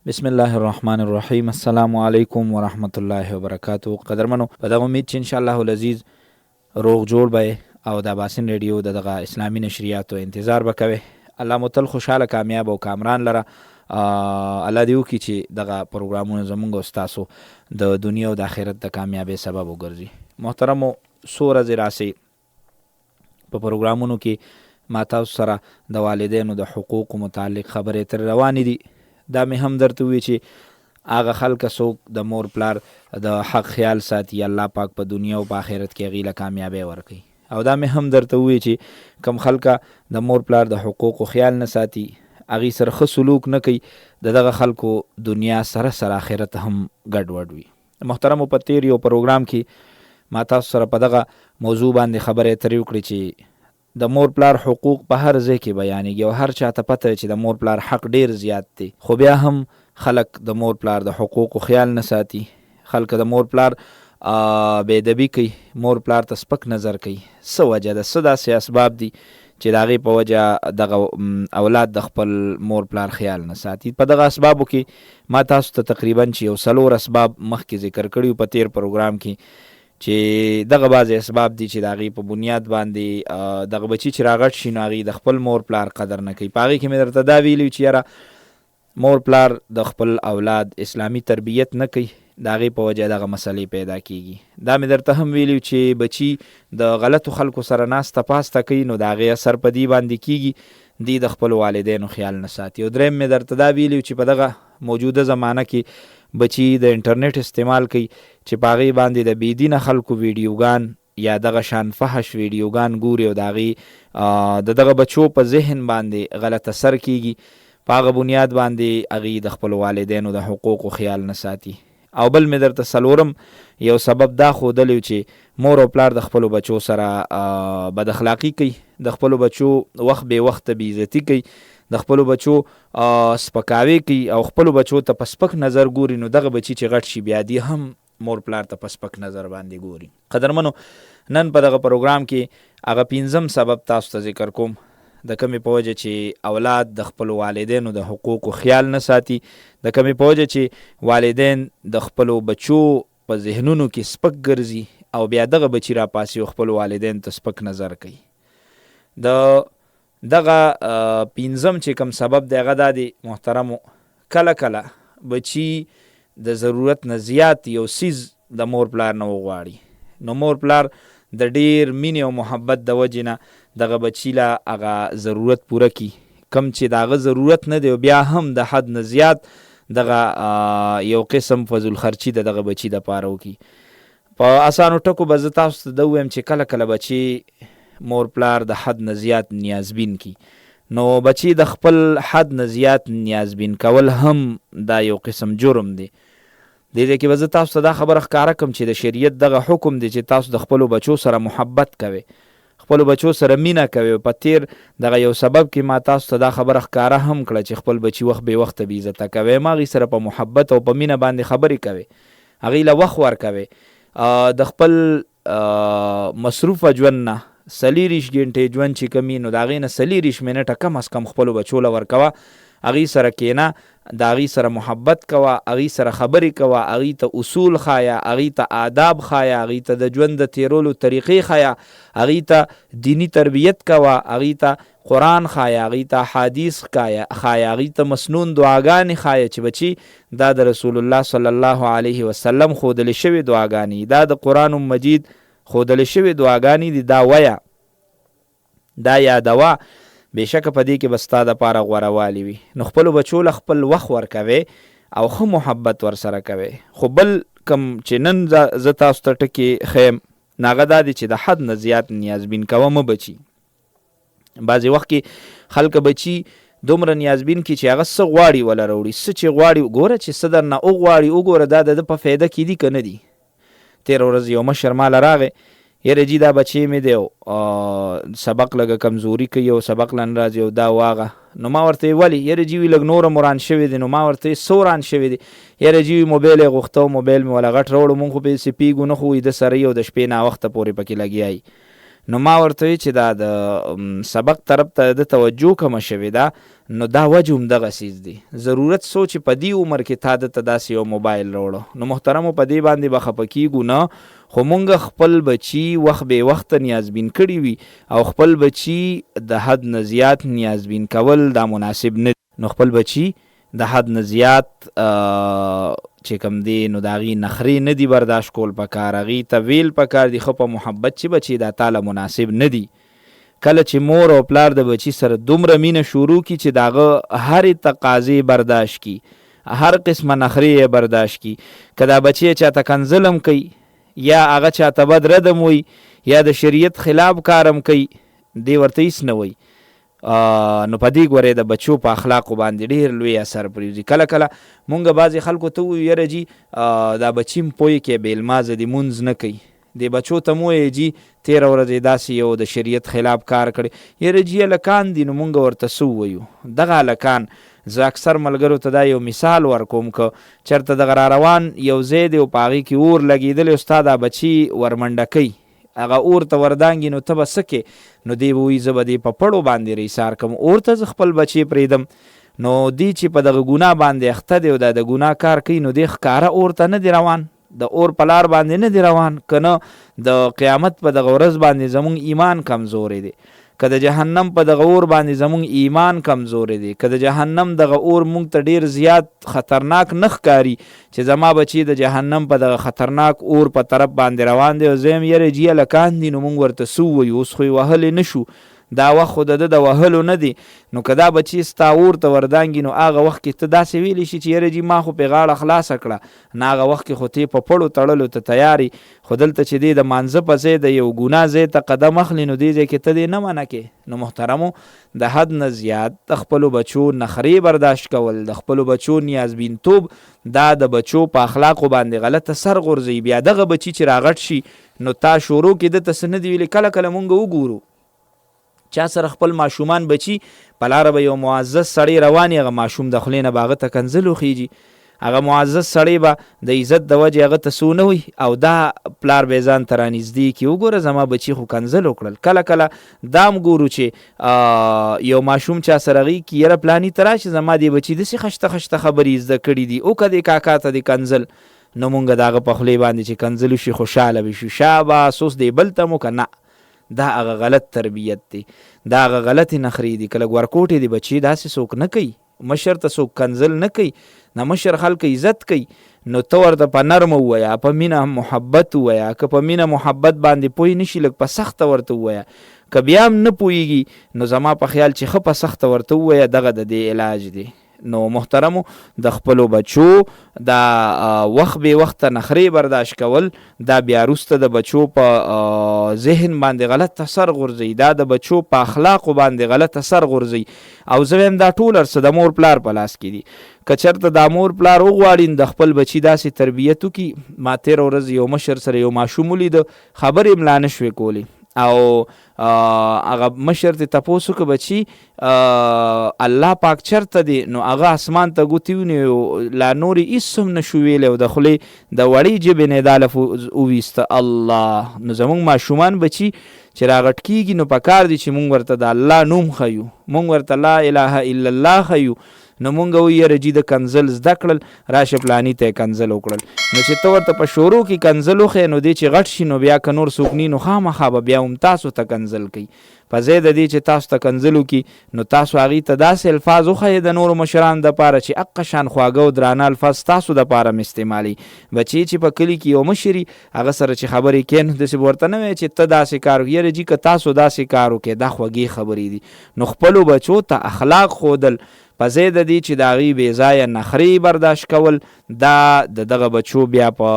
بسم الله الرحمن الرحیم. السلام علیکم ورحمت الله وبرکاتو. قدرمنو، په دغه امید چې ان شاء الله العزیز روغ جوړ به او د باسن ریډیو دغه اسلامي نشریاتو انتظار وکوي. الله مو تل خوشاله، کامیاب او کامران لره. الله دې وکړي چې دغه پروګرامونه زمونږ او ستاسو د دنیا او د آخرت د کامیابۍ سبب وګرځي. محترمو، څو ورځې راسي په پروګرامونو کې ما تاسو سره د والدینو د حقوقو متعلق خبرې تر روانې دي. دا مې هم درته وی چې هغه خلک څوک د مور پلار د حق خیال ساتي، الله پاک په دنیا او په آخرت کې هغې له کامیابۍ ورکوي. او دا مې هم درته وی چې کم خلکه د مور پلار د حقوقو خیال نه ساتي، هغې سره ښه سلوک نه کوي، د دغه خلکو دنیا سره سره آخرت هم ګډوډ وي. محترمو، په تیر یو پروګرام کې ما تاسو سره په دغه موضوع باندې خبرې اترې وکړې چې د مور پلار حقوق په هر ځای کې بیانېږي او هر چاته پته چې د مور پلار حق ډیر زیات دی، خو بیا هم خلک د مور پلار د حقوقو خیال نه ساتي. خلک د مور پلار بې ادبي کوي، مور پلار ته سپک نظر کوي. څه وجه ده؟ څه داسې اسباب دي چې د هغې په وجه دغه اولاد د خپل مور پلار خیال نه ساتي؟ په دغه اسبابو کې ما تاسو ته تقریبا چې یو 4 اسباب مخکې ذکر کړي په تیر پروګرام کې، چې دغه بعضې اسباب دي چې د هغې په بنیاد باندې دغه بچي چې راغټ شي نو هغې د خپل مور پلار قدر نه کوي. په هغې کې مې درته دا ویلي چې یاره مور پلار د خپل اولاد اسلامي تربیت نه کوي، د هغې په وجه دغه مسلې پیدا کیږي. دا مې درته هم ویلي چې بچي د غلطو خلکو سره ناسته پاسته کوي نو د هغې اثر په دې باندې کیږي، دی د خپل والدینو خیال نه ساتي. او دریم مې درته دا ویلي چې په دغه موجوده زمانه کې بچي د انټرنیټ استعمال کوي چې په هغې باندې د بېدینه خلکو ویډیوګان یا دغه شان فحش ویډیوګان ګوري او د هغې د دغه بچو په ذهن باندې غلط اثر کیږي. په هغه بنیاد باندې هغې د خپلو والدینو د حقوقو خیال نه ساتي. او بل مې درته څلورم یو سبب دا ښودلی چې مور او پلار د خپلو بچو سره بد اخلاقي کوي، د خپلو بچو وخت بې وخته بې عزتي کوي، د خپلو بچو سپکاوی کوي او خپلو بچو ته په سپک نظر ګوري. نو دغه بچي چې غټ شي بیا دی هم مور پلار ته په سپک نظر باندې ګوري. قدرمنو، نن په دغه پروګرام کې هغه 5م سبب تاسو ته ذکر کوم، د کمې په وجه چې اولاد د خپلو والدینو د حقوقو خیال نه ساتي، د کمې په وجه چې والدین د خپلو بچو په ذهنونو کې سپک ګرځي او بیا دغه بچي راپاسي او خپلو والدین ته سپک نظر کوي. دغه 5م چې کوم سبب دی هغه دا دی محترمو، کله کله بچي د ضرورت نه زیات یو څیز د مور پلار نه وغواړي، نو مور پلار د ډیر مینې او محبت د وجې نه دغه بچي له هغه ضرورت پوره کي، کم چې د هغه ضرورت نه دی، بیا هم د حد نه زیات دغه یو قسم فضول خرچي د دغه بچي دپاره وکړي. په اسانو ټکو به زه تاسو ته دا ووایم چې کله کله بچي مور پلار د حد نه زیات نیازبین کی، نو بچی د خپل حد نه زیات نیازبین کول هم دا یو قسم جرم دی. د دې کې به زه تاسو ته دا خبره ښکاره کړم چې د شریعت دغه حکم دی چې تاسو د خپلو بچو سره محبت کوئ، خپلو بچو سره مینه کوئ. په تیر دغه یو سبب کې ما تاسو ته دا خبره ښکاره هم کړه چې خپل بچي وخت بې وخته بې عزته کوئ، ما هغې سره په محبت او په مینه باندې خبرې کوئ، هغې له وخت ورکوئ، د خپل مصروفه ژوند نه 40 غنټې ژوند چې کمي نو د هغې نه 40 منټه کم از کم خپلو بچو له ورکوه، هغې سره کښېنه، د هغې سره محبت کوه، هغې سره خبرې کوه، هغې ته اصول ښایه، هغې ته آداب ښایه، هغې ته د ژوند د تیرولو طریقې ښایه، هغې ته دینی تربیت کوه، هغې ته قرآن ښایه، هغې ته حدیث ښایه، هغې ته مسنون دعاګانې ښایه چې بچي دا د رسول الله صلی الله علیه وسلم ښودلې شوې دعاګانې، دا د قرآن مجید ښودلې شوې دعاګانې دي، دا ویه، دا یادوه، بېشکه په دې کې به ستا دپاره غوره وي. نو خپلو بچو له خپل وخت ورکوئ او ښه محبت ورسره کوئ. خو بل کم چې نن زه تاسو ته ټکې ښیم نو هغه دا دی چې د حد نه زیات نیازبین کوه مه بچي. بعضې وخت کې خلک بچي دومره نیازبین کړي چې هغه څه غواړي وله راوړي، څه چې غواړي ګوره چې څه درنه وغواړي وګوره دا د ده په فایده کې دي که نه دي. تېره ورځ یو مشر ماله راغی، یاره جي دا بچی مې دی سبق لږه کمزوري کوي او سبق له نه راځي او دا واغه. نو ما ورته ولې؟ یاره جي وي لږ نور هم وران شوی دی. نو ما ورته څه وران شوی دی؟ یاره جي وي موبایل یې غوښته او موبایل مې وله غټ راوړو، مونږ خو پې سې پیږو نه، خو د سره یې او د شپې ناوخته پورې پکې لګیا یي. نو ما ورته وی چې دا د سبق طرف ته د توجه کمه شوې ده، نو دا وجه هم دغه څیز دی. ضرورت سوچ په دې عمر کې تا دته داسې یو موبایل راوړو. نو محترمو په دې باندې به خفه کیږو نه، خو مونږ خپل بچي وخت بې وخته نیازبین کړي وي او خپل بچي د حد نه زیات نیازبین کول دا مناسب نه. نو خپل بچي د حد نه زیات چې کوم دی نو د هغې نخرې نه دي برداشت کول پکار، هغې ته ویل پکار دي ښه په محبت چې بچي دا تاله مناسب نه دي. کله چې مور او پلار د بچي سره دومره مینه شروع کړي چې د هغه هرې تقاضې برداشت کړي، هر قسمه نخرې یې برداشت کړي، که دا بچی چاته کنځل هم کوي یا هغه چاته بد ردم وي یا د شریعت خلاف کارم کوي، دی ورته هیڅ نه وایي. نو په دې ګورې د بچو په اخلاقو باندې ډېر لوی اثر پرېوځي. کله کله مونږ بعضې خلکو ته ووایو یاره جي دا بچي م پوی کې بې لمازه دي مونځ نه کوي، دې بچو ته مو وایې جي تېره ورځ یې داسې یو د شریعت خلاف کار کړی، یاره جي هلکان دي. نو مونږ ورته څه ووایو؟ دغه هلکان زه اکثر ملګرو ته دا یو مثال ورکوم که چېرته دغه را روان یو ځای دی او په هغې کې اور لګېدلی او ستا دا بچي ورمنډه کوي، هغه اور ته وردانګي، نو ته به څه کې؟ نو دی به وایي زه به دې په پړو باندې ریسار کړم، اور ته زه خپل بچی پرېږدم. نو دی چې په دغه ګناه باندې اخته دی او دا د ګناه کار کوي، نو دی ښکاره اور ته نه دی روان، د اور په لار باندې نه دی روان، که نه د قیامت په دغه ورځ باندې زمونږ ایمان کمزوری دی، که د جهنم په دغه اور باندې زمونږ ایمان کمزوری دی، که د جهنم دغه اور مونږ ته ډېر زیات خطرناک نه ښکاري چې زما بچي د جهنم په دغه خطرناک اور په طرف باندې روان دی او زه یم یاره جي هلکان دي، نو مونږ ورته څه ووایو؟ اوس خو یې وهلی نه شو، دا وخت خو د د وهلو نه دی. نو که دا بچي ستا اور ته وردانګي، نو هغه وخت کې ته داسې ویلی شي چې یاره جي ما خو پې غاړه خلاصه کړه، نو هغه وخت کې خو ته په پړو تړلو ته تیار یې. خو دلته چې دی د مانځه په ځای د یو ګناه ځای ته قدم اخلي، نو دې ځای کې ته دې نه منع کې. نو محترمو د حد نه زیات د خپلو بچو نخرې برداشت کول، د خپلو بچو نیازبینتوب، دا د بچو په اخلاقو باندې غلط اثر غورځوي. بیا دغه بچي چې راغټ شي نو تا شروع کې دته څه نه دي ویلي. کله کله مونږ وګورو چا سره خپل ماشومان بچي په لاره به یو معزز سړی روان وي، هغه ماشوم د خولې نه به هغه ته کنځل وخیږي، هغه معزز سړی به د عزت د وجې هغه ته څه ونه وایي او دا پلار به یې ځان ته رانږدې کړي، وګوره زما بچي خو کنځل وکړل. کله کله دا هم ګورو چې یو ماشوم چا سره غي کي یاره پلاني ته راشه زما دې بچي داسې خشته خشته خبرې زده کړي دي، وکړه دې کاکا ته دې کنځل. نو مونږ د هغه په خولې باندې چې کنځل وشي خوشحاله به شو، شاباس اوس دې بل ته مو که نه، دا هغه غلط تربیت دی، دا هغه غلطې نخرې دي. که لږ ورکوټې دي بچي داسې څوک نه کوي، مشر ته څوک کنځل نه کوي، نه مشر خلک عزت کوي. نو ته ورته په نرمه ووایه، په مینه محبت ووایه، که په مینه محبت باندې پوه نشي لږ په سخته ورته ووایه، که بیا هم نه پوهېږي نو زما په خیال چې ښه په سخته ورته ووایه، دغه د دې علاج دی. نو محترمو د خپلو بچو دا وخت بې وخته نخرې برداشت کول، دا بیا وروسته د بچو په ذهن باندې غلط اثر غورځوي، دا د بچو په اخلاقو باندې غلط اثر غورځوي. او زه وایم دا ټول هر څه د مور پلار په لاس کې دي. که چېرته دا مور پلار وغواړي د خپل بچي داسې تربیت وکړي. ما تېره ورځ یو مشر سره یو ماشوم ولیده، خبرې یې ملا نه شوې کولی، او هغه مشر ته تپوس وکړه بچي الله پاک چېرته دی؟ نو هغه اسمان ته ګوتې ونیو، لا نور یې هېڅ هم نه شو ویلی او د خولې د وړې ژبې نه یې دا لفظ وویسته الله. نو زمونږ ماشومان بچي چې راغټ کېږي نو پکار دي چې مونږ ورته د الله نوم ښیو، مونږ ورته لا اله الا الله ښیو. نو مونږ وایو یاره جي د کنځل زده کړل، راشه پلاني ته یې کنځل وکړل. نو چې ته ورته په شروع کې کنځل وښیې نو دی چې غټ شي نو بیا که نور څوک ني نو خامخا به بیا هم تاسو ته کنځل کوي. په ځای د دې چې تاسو ته کنځل وکړي نو تاسو هغې ته داسې الفاظ وښیئ د نورو مشرانو دپاره چې حقه شان خواږه او درانه الفاظ تاسو دپاره م استعمالوي. بچي چې په کلي کې یو مشر وي هغه سره چې خبرې کوې نو داسې به ورته نه وایې چې ته داسې کار وکړې، یاره جي که تاسو داسې کار وکړې دا خوږې خبرې دي. نو خپلو بچو ته اخلاق ښودل په ځای د دې چې د هغې بې ځایه نخرې برداشت کول، دا د دغه بچو بیا په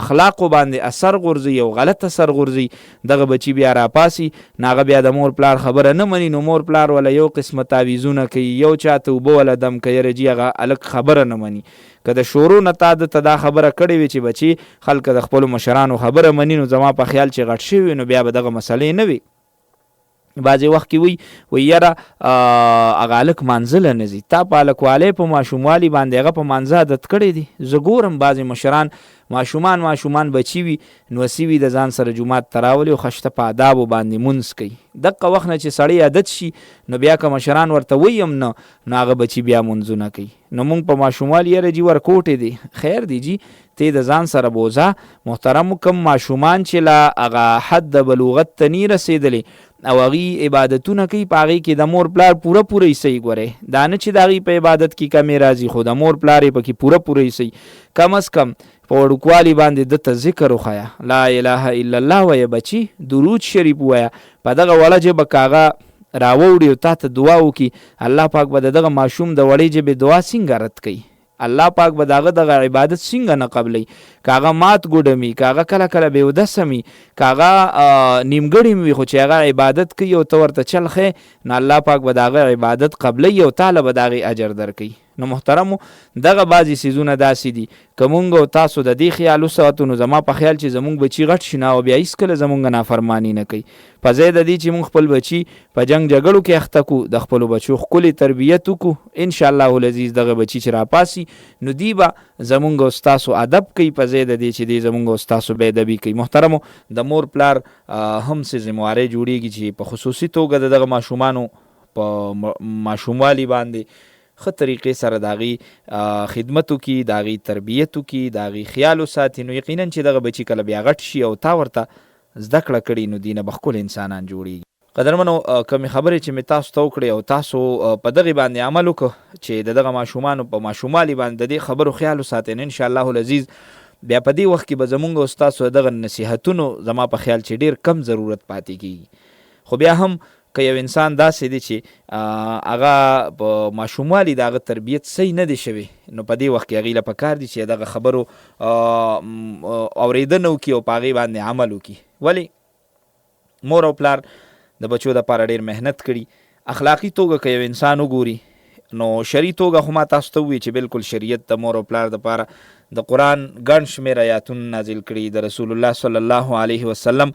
اخلاقو باندې اثر غورځوي او غلط اثر غورځوي. دغه بچي بیا راپاسي نو هغه بیا د مور پلار خبره نه مني، نو مور پلار وله یو قسمه تعویزونه کوي، یو چاته اوبه وله دم کوي، یاره جي هغه هلک خبره نه مني. که د شروع نه تا دته دا خبره کړې وي چې بچي خلک د خپلو مشرانو خبره مني، نو زما په خیال چې غټ شوي نو بیا به دغه مسلې نه وي. بعضې وخت کې وی یاره هغه هلک مانځله نه ځي، تا په هلکوالی په ماشوموالي باندې هغه په مانځه عادت کړی دی. زه ګورم بعضې مشران ماشومان بچي وي نو هسې وي د ځان سره جومات ته راولي او خشته په آدابو باندې مونځ کوي. دقه وخت نه چې سړی عادت شي نو بیا که مشران ورته وایي هم نه نو هغه بچي بیا مونځونه کوي. نو مونږ په ماشوموالي یاره جي ورکوټې دی، خیر دی جي ته د ځان سره بوزه. محترم کم ماشومان چې لا هغه حد د بلوغت ته نی رسېدلی او هغې عبادتونه کوي په هغې کې د مور پلار پوره حصه ګورئ، دا نه چې د هغې په عبادت کې کمې راځي خو د مور پلار یې پکې پوره حصه کم از کم په وړوکوالي باندې دته ذکر وښیه، لا اله الا الله وایه بچي، درود شریف ووایه، په دغه وړه ژبه که هغه راووړي او تا ته دعا وکړي الله پاک به د دغه ماشوم د وړې ژبې دعا څنګه رد کوي، الله پاک به د هغه دغه عبادت څنګه نه قبلوي. که هغه مات ګوډه وي، که هغه کله کله بېودسه وي، که هغه نیمګړی وي خو چې هغه عبادت کوي او ته ورته چل ښې نو الله پاک به د هغه عبادت قبلوي او تاله به د هغې اجر درکوي. نو محترمو دغه بعضې څیزونه داسې دي که مونږ او تاسو د دې خیال وساتو نو زما په خیال چې زمونږ بچي غټ شي نه او بیا هېڅکله زمونږ نافرماني نه کوي. په ځای د دې چې مونږ خپل بچي په جنګ جګړو کې اخته کړو، د خپلو بچو ښکلې تربیت وکړو، انشاءالله العزیز دغه بچي چې راپاسي نو دی به زمونږ او ستاسو ادب کوي په ځای د دې چې دی زمونږ او ستاسو بېادبي کوي. محترمو د مور پلار هم څه ذمهوارۍ جوړېږي چې په خصوصي توګه د دغه ماشومانو په ماشوموالي باندې ښه طریقې سره د هغې خدمت وکړي، د هغې تربیت وکړي، د هغې خیال وساتي. نو یقینا چې دغه بچي کله بیا غټ شي او تا ورته زده کړه کړي نو دینه به ښکل انسانان جوړېږي. قدرمنو کمې خبرې چې مې تاسو ته وکړې او تاسو په دغې باندې عمل وکړه چې د دغه ماشومانو په ماشوموالي باندې د دې خبرو خیال وساتئ نو انشاءالله العزیز بیا په دې وخت کې به زمونږ او ستاسو دغه نصیحتونو زما په خیال چې ډېر کم ضرورت پاتې کېږي. خو بیا هم که یو انسان داسې دی چې هغه په ماشوموالي د هغه تربیت صحیح نه دی شوی نو په دې وخت کې هغې له پکار دي چې دغه خبرو اورېدنه وکړي او په هغې باندې عمل وکړي. ولې مور او پلار د بچو دپاره ډېر محنت کړي. اخلاقي توګه که یو انسان وګوري نو شرعي توګه خو ما تاسو ته ووایي چې بلکل شریعت د مور او پلار دپاره د قرآن ګڼ شمېر آیاتونه نازل کړي، د رسول الله صلی الله علیه وسلم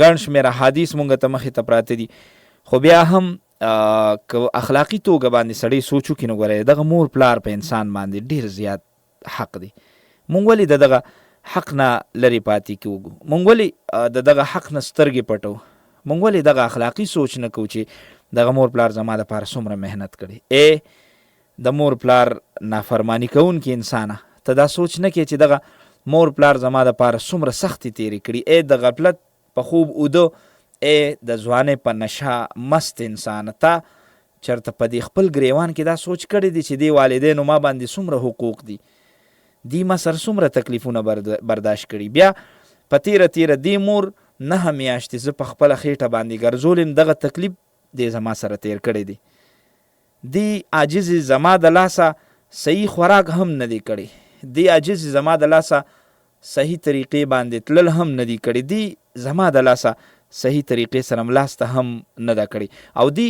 ګڼ شمېر احادیث مونږ ته مخې ته پراته دي. خو بیا هم که اخلاقي توګه باندې سړی سوچ وکړي نو ګورئ دغه مور پلار په انسان باندې ډېر زیات حق دی. مونږ ولې د دغه حق نه لرې پاتې کېږو؟ مونږ ولې د دغه حق نه سترګې پټو؟ مونږ ولې دغه اخلاقي سوچ نه کوو چې دغه مور پلار زما دپاره څومره محنت کړی؟ د مور پلار نافرماني کوونکي انسانه ته دا سوچ نه کوې چې دغه مور پلار زما دپاره څومره سختې تېرې کړي؟ د غفلت په خوب اوده، د ځوانۍ په نشه مست انسان، تا چېرته په دې خپل ګریوان کې دا سوچ کړی دی چې دې والدینو ما باندې څومره حقوق دي، دی ما سره څومره تکلیفونه برداشت کړي؟ بیا په تیره دې مور 9 میاشتې زه په خپله خېټه باندې ګرځولم، دغه تکلیف دی زما سره تیر کړی دی. دی عاجز زما د لاسه صحیح خوراک هم نه دی کړی، دی عاجز زما د لاسه صحیح طریقې باندې تلل هم نه دی کړی، دی زما د لاسه صحیح طریقې سره ملاسته هم نه ده کړې او دی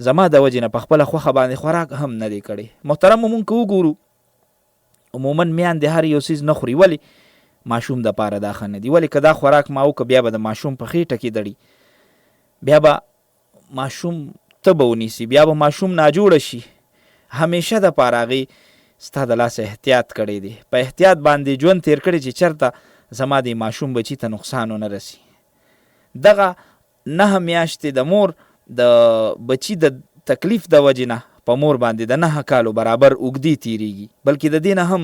زما د وجې نه په خپله خوښه باندې خوراک هم نه دی کړی. محترمو مونږ که وګورو عموما میاندې هر یو څیز نه خوري. ولې؟ ماشوم دپاره دا ښه نه دي. ولې که دا خوراک ما وکړه بیا به د ماشوم په خېټه کې دړي، بیا به ماشوم تبه ونیسي، بیا به ماشوم ناجوړه شي. همیشه دپاره هغې ستا د لاسه احتیاط کړی دی، په احتیاط باندې ژوند تیر کړی چې چېرته زما د ماشوم بچي ته نقصان ونه رسي. دغه 9 میاشتې د مور د بچي د تکلیف د وجې نه په مور باندې د 9 کالو برابر اوږدې تیریږي، بلکې د دې نه هم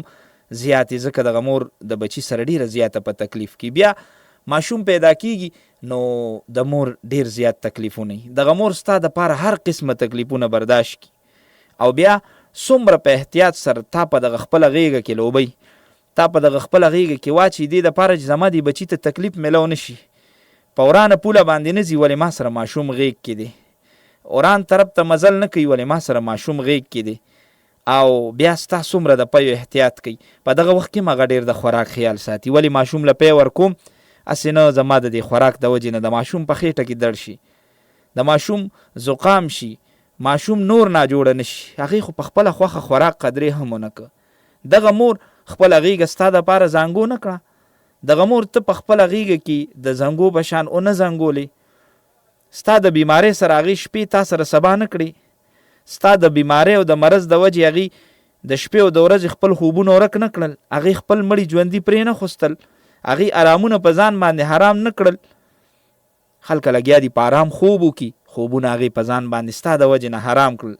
زیاتې، ځکه دغه مور د بچي سره ډېره زیاته په تکلیف کې. بیا ماشوم پیدا کیږي نو د مور ډېر زیات تکلیفونه وي، دغه مور ستا دپاره هر قسمه تکلیفونه برداشت کړي او بیا څومره په احتیاط سره تا په دغه خپله غېږه کې لوبئ، تا په دغه خپله غېږه کې واچي دې دپاره چې زما دې بچي ته تکلیف میلو نه شي. په ورانه پوله باندې نه ځي ولې ما سره ماشوم غېږ کې دی، وران طرف ته مزل نه کوي ولې ما سره ماشوم غېږ کې دی، او بیا ستا څومره د پیو احتیاط کوي. په دغه وخت کې هم هغه ډېر د خوراک خیال ساتي. ولې ماشوم له پی ورکوم؟ هسې نه زما د دې خوراک د وجې نه د ماشوم په خېټه کې دړ شي، د ماشوم زکام شي، ماشوم نور ناجوړه نه شي. هغې خو په خپله خوښه خوراک قدرې هم ونه کړه. دغه مور خپله غېږه ستا دپاره زانګو نه کړه، دغه مور ته په خپله غېږه کې د زنګو په شان ونه زنګولې، ستا د بیمارۍ سره هغې شپې تا سره سبا نه کړې، ستا د بیمارۍ او د مرض د وجې هغې د شپې او د ورځې خپل خوبونه ورک نه کړل، هغې خپل مړي ژوندي پرې نه خوستل، هغې آرامونه په ځان باندې حرام نه کړل. خلکه لګیا دي په آرام خوب وکړي، خوبونه هغې په ځان باندې ستا د وجې نه حرام کړل.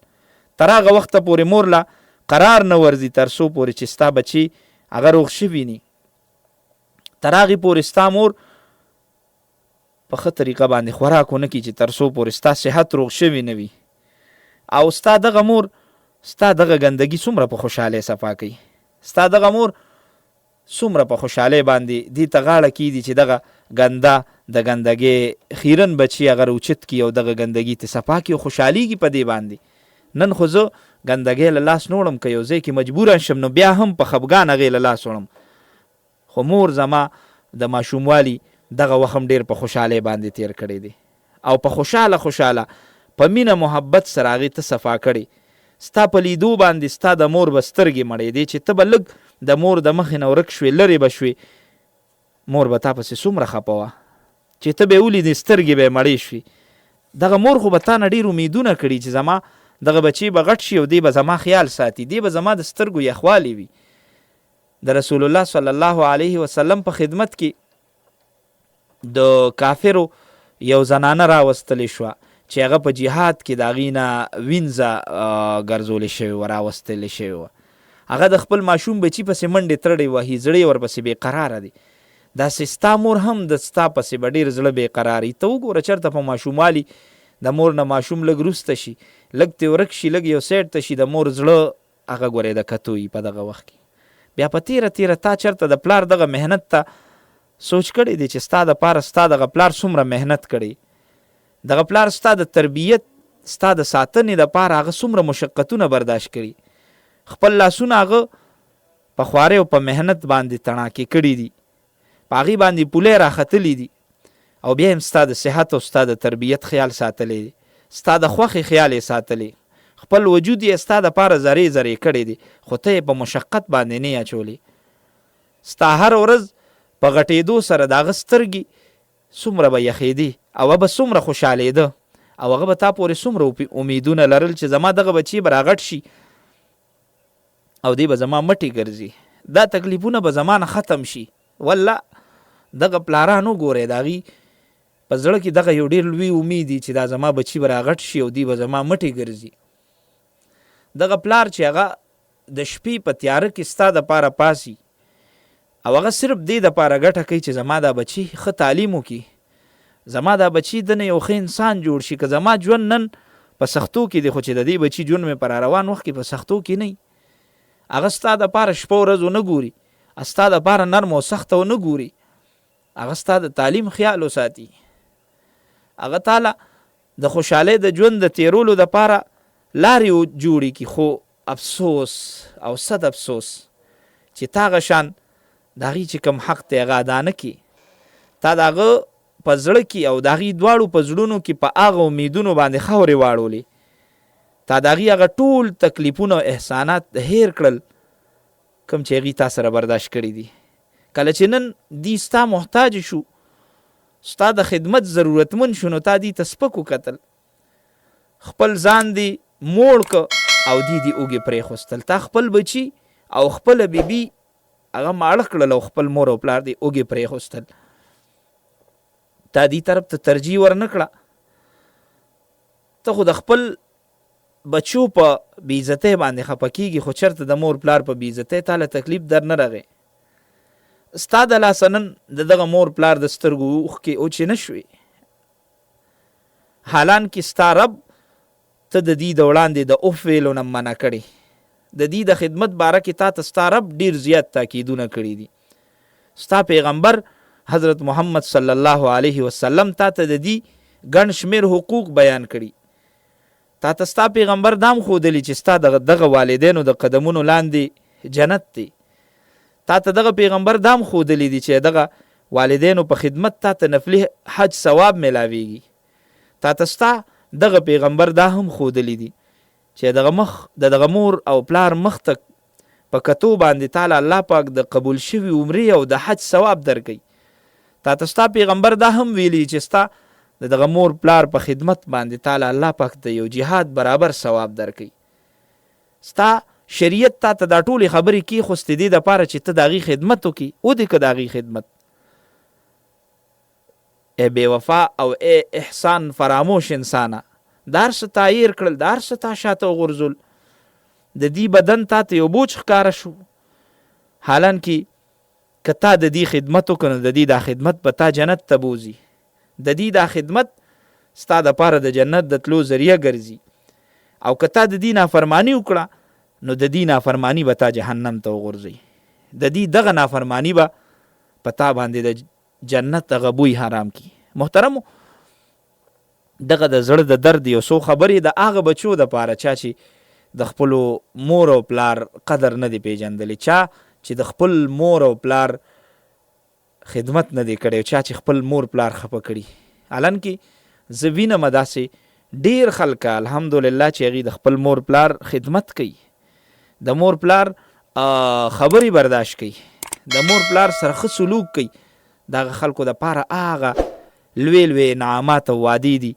تر هغه وخته پورې مور له قرار نه ورځي تر څو پورې چې ستا بچي هغه روغ شوي ني. تر هغې پورې ستا مور په ښه طریقه باندې خوراک ونه کړي چې تر څو پورې ستا صحت روغ شوي نه وي. او ستا دغه مور ستا دغه ګندګي څومره په خوشحالۍ صفا کوي، ستا دغه مور څومره په خوشحالۍ باندې دې ته غاړه کیږي چې دغه ګنده د ګندګۍ خیرن بچي هغه اوچت کړي او دغه ګندګي ته صفا کړي او خوشحالېږي په دې باندې. نن خو زه ګندګۍ له لاس نه وړم، که یو ځای کې مجبوره شم نو بیا هم په خفګان هغې له لاس وړم، خو مور زما د ماشوموالي دغه وخت هم ډېر په خوشحالۍ باندې تیر کړی دی او په خوشحاله په مینه محبت سره هغې ته صفا کړي. ستا په لیدو باندې ستا د مور به سترګې مړې دی چې ته به لږ د مور د مخې نه ورک شوې، لرې به شوې، مور به تا پسې څومره خفه وه چې ته به یې ولیدې سترګې به یې مړې شوې. دغه مور خو به تا نه ډېر امیدونه کړي چې زما دغه بچی به غټ شي او دی به زما خیال ساتي، دی به زما د سترګو یخوالی وي. د رسول الله صلی الله علیه وسلم په خدمت کې د کافرو یو زنانه راوستلی شوه چې هغه په جهاد کې د هغې نه وینځه ګرځولې شوې وه، راوستلې شوې وه. هغه د خپل ماشوم بچي پسې منډې ترړې وهي، زړه یې ورپسې بېقراره دی. داسې ستا مور هم د ستا پسې به ډېر زړه بېقرار وي. ته وګوره چېرته په ماشوموالي د مور نه ماشوم لږ وروسته شي، لږ ترې ورک شي، لږ یو سایډ ته شي، د مور زړه هغه ګورې د کتو وي په دغه وخت کې. بیا په تیره تا چېرته د پلار دغه محنت ته سوچ کړی دی چې ستا دپاره ستا دغه پلار څومره محنت کړی، دغه پلار ستا د تربیت ستا د ساتنې دپاره هغه څومره مشقتونه برداشت کړي، خپل لاسونه هغه په خوارۍ او په محنت باندې تڼاکې کړي دي، په هغې باندې پولې راختلي دي، او بیا هم ستا د صحت او ستا د تربیت خیال ساتلی دی، ستا د خوښې خیال یې ساتلی، خپل وجود یې ستا دپاره ذرې ذرې کړی دی، خو ته یې په مشقت باندې نه اچولی. ستا هر ورځ په غټېدو سره د هغه سترګې څومره به یخېدې او به څومره خوشحالېده او هغه به تا پورې څومره امیدونه لرل چې زما دغه بچی به راغټ شي او دی به زما مټې ګرځي، دا تکلیفونه به زما نه ختم شي. والله دغه پلاران وګورئ، د هغې په زړه کې دغه یو ډېر لوی امید چې دا زما بچي به راغټ شي او دی به زما مټې ګرځي. دغه پلار چې هغه د شپې په تیاره کې ستا دپاره پاسي او هغه صرف دې دپاره ګټه کوي چې زما دا بچي ښه تعلیم وکړي، زما دا بچي دنه یو ښه انسان جوړ شي. که زما ژوند نن په سختو کې دی خو چې د دې بچي ژوند مې پر روان وخت کې په سختو کې نه وي، هغه ستا دپاره شپه ورځ ونه ګوري، ستا دپاره نرم او سخته ونه ګوري، هغه ستا د تعلیم خیال وساتي، هغه تاله د خوشحالۍ د ژوند د تیرولو دپاره لارې جوړې کړي. خو افسوس او صد افسوس چې تا هغه شان د هغې چې کوم حق دی هغه ادا نه کړي، تا د هغه په زړه کې او د هغې دواړو په زړونو کې په هغه امیدونو باندې خاورې واړولې، تا د هغې هغه ټول تکلیفونه او احسانات هیر کړل کوم چې هغې تا سره برداشت کړي دي. کله چې نن دی ستا محتاج شو، ستا د خدمت ضرورتمند شو، نو تا دی ته سپک وکتل، خپل ځان دی موړ که او دی اوږې پرېښوستل، تا خپل بچي او خپله بیبي هغه ماړه کړل او خپل مور او پلار دی اوږې پرېښوستل، تا دی طرف ته ترجیح ورنه کړه. ته خو د خپل بچو په بېعزتۍ باندې خفه کېږي، خو چېرته د مور پلار په بېعزتۍ تا له تکلیف در نه رغی. ستا د لاسه نن د دغه مور پلار د سترګو اوښکې اوچې نه شوې، حالان کې ستا رب ته د دې د وړاندې د اوف ویلو نه منع کړې، د دې د خدمت باره کې تا ته ستا رب ډېر زیات تاکیدونه کړي دي. ستا پیغمبر حضرت محمد صلی الله علیه وسلم تا ته د دې ګڼ شمېر حقوق بیان کړي، تا ته ستا پیغمبر دام ښودلي چې ستا دغه والدینو د قدمونو لاندې جنت دی، تا ته دغه پیغمبر دام ښودلی دي چې دغه والدینو په خدمت تا ته نفلي حج ثواب میلاویږي، تا ته ستا دغه پیغمبر دا هم ښودلی دي چې دغه مور او پلار مخ ته په کتو باندې تعالی الله پاک د قبول شوي عمرې او د حج ثواب درکوي. تا ته ستا پیغمبر دا هم ویلي چې ستا د دغه مور پلار په خدمت باندې تعالی الله پاک د یو جهاد برابر ثواب درکوي. ستا شریعت تا ته دا ټولې خبرې کېښوستې دې دپاره چې ته د هغې خدمت وکړي، ودې که د هغې خدمت. ای بې وفا او ای احسان فراموش انسانه، دا هر څه تا هیر کړل، دا هر څه تا شاته وغورځول، د دې بدن تا ته یو بوج ښکاره شو. حالانکې که تا د دې خدمت وکړه نو د دې دا خدمت به تا جنت ته بوځي، د دې دا خدمت ستا دپاره د جنت د تلو ذریعه ګرځي. او که تا د دې نافرماني وکړه نو د دې نافرماني به تا جهنم ته وغورځوي، د دې دغه نافرماني به په تا باندې د جنت دغه بوی حرام کی. محترمو، دغه د زړه د درد یو څو خبرې د هغه بچو دپاره چا چې د خپلو مور او پلار قدر نه دی پیژندلی، چا چې د خپل مور او پلار خدمت نه دی کړی، چا چې خپل مور پلار خفه کړي. حالانکې زه وینم داسې ډېر خلک الحمدلله چې هغې د خپل مور پلار خدمت کوي، د مور پلار خبرې برداشت کوي، د مور پلار سره ښه سلوک کوي. دغه خلکو دپاره هغه لوی لوی انعامات او وعدې دي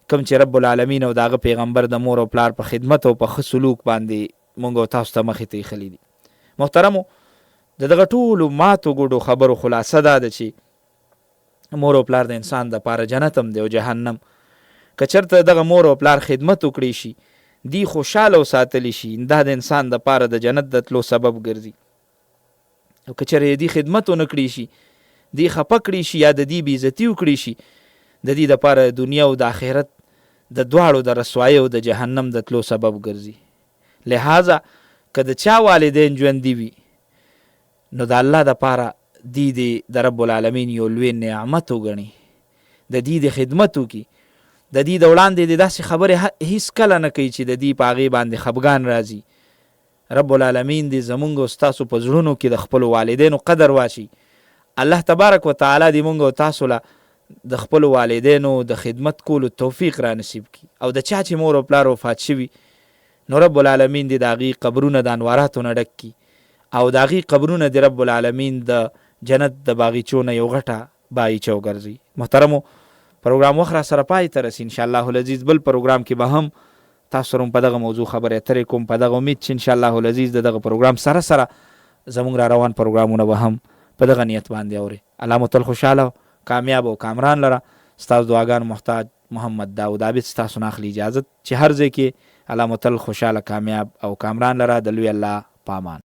کوم چې رب العالمین او د هغه پیغمبر د مور او پلار په خدمت او په ښه سلوک باندې مونږ او تاسو ته مخې ته ایښلي دي. محترمو، د دغه ټولو ماتو ګوډو خبرو خلاصه دا ده چې مور او پلار د انسان دپاره جنت هم دی او جهنم. که چېرته دغه مور او پلار خدمت وکړی شي، دی خوشحاله وساتلی شي، دا د انسان دپاره د جنت د تلو سبب ګرځي. او که چېرې دی خدمت ونه کړی شي، دی خفه کړي شي یا د دې بېعزتي وکړي شي، د دې دپاره د دنیا او د آخرت د دواړو د رسوایۍ او د جهنم د تلو سبب ګرځي. لہذا که د چا والدین ژوندي وي نو د الله دپاره دی د رب العالمین یو لوی نعمت وګڼي، د دې د خدمت وکړي، د دې د وړاندې د داسې خبرې هیڅ کله نه کوي چې د دې په هغې باندې خفګان راځي. رب العالمین دې زمونږ او ستاسو په زړونو کې د خپلو والدینو قدر واچي. الله تبارک و تعالی دې مونږ او تاسو له د خپلو والدینو د خدمت کولو توفیق را نصیب کړي. او د چا چې مور او پلار وفات شوي نو رب العالمین دې د هغې قبرونه د انواراتو نه ډک کړي او د هغې قبرونه د رب العالمین د جنت د باغیچو نه یو غټه باغیچه وګرځي. محترمو، پروګرام وخت را سره پای ته رسي. انشاءالله العزیز بل پروګرام کې به هم تاسو سره په دغه موضوع خبرې اترې کوم، په دغه امید چې انشاءالله العزیز د دغه پروګرام سره سره زموږ را روان پروګرامونه به هم په دغه نیت باندې اوري. الله مو تل خوشحاله، کامیاب او کامران لره. ستاسو دعاګانو محتاج محمد داود عابد ستاسو نه اخلي اجازت چې هر ځای کې الله مو تل خوشحاله، کامیاب او کامران لره. د لوی الله په امان.